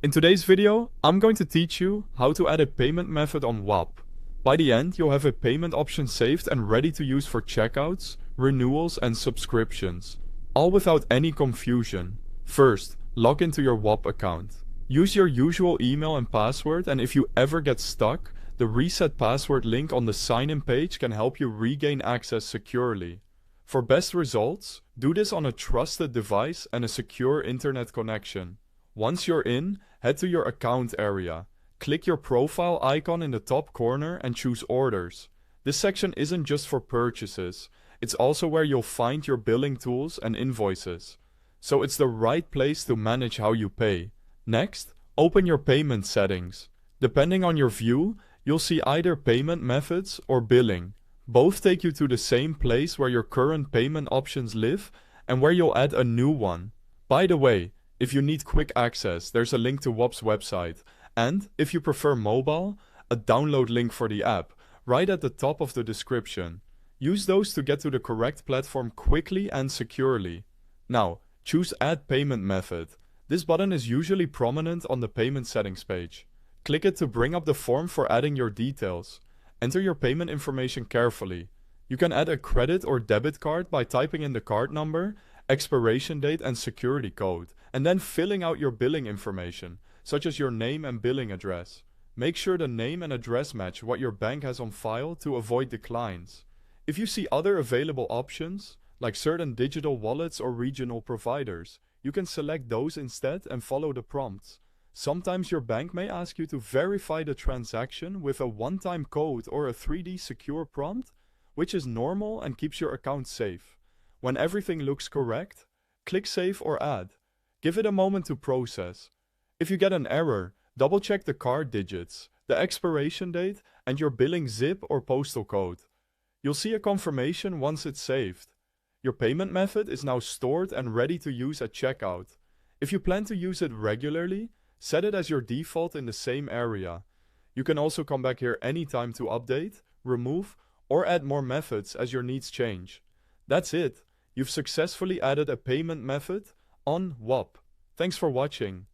In today's video, I'm going to teach you how to add a payment method on Whop. By the end, you'll have a payment option saved and ready to use for checkouts, renewals, and subscriptions, all without any confusion. First, log into your Whop account. Use your usual email and password, and if you ever get stuck, the reset password link on the sign-in page can help you regain access securely. For best results, do this on a trusted device and a secure internet connection. Once you're in, head to your account area. Click your profile icon in the top corner and choose Orders. This section isn't just for purchases, it's also where you'll find your billing tools and invoices. So it's the right place to manage how you pay. Next, open your payment settings. Depending on your view, you'll see either payment methods or billing. Both take you to the same place where your current payment options live and where you'll add a new one. By the way, if you need quick access, there's a link to Whop's website, and, if you prefer mobile, a download link for the app, right at the top of the description. Use those to get to the correct platform quickly and securely. Now, choose Add Payment Method. This button is usually prominent on the payment settings page. Click it to bring up the form for adding your details. Enter your payment information carefully. You can add a credit or debit card by typing in the card number, expiration date, and security code, and then filling out your billing information, such as your name and billing address. Make sure the name and address match what your bank has on file to avoid declines. If you see other available options, like certain digital wallets or regional providers, you can select those instead and follow the prompts. Sometimes your bank may ask you to verify the transaction with a one-time code or a 3D secure prompt, which is normal and keeps your account safe. When everything looks correct, click Save or Add. Give it a moment to process. If you get an error, double-check the card digits, the expiration date, and your billing zip or postal code. You'll see a confirmation once it's saved. Your payment method is now stored and ready to use at checkout. If you plan to use it regularly, set it as your default in the same area. You can also come back here anytime to update, remove, or add more methods as your needs change. That's it. You've successfully added a payment method on Whop. Thanks for watching.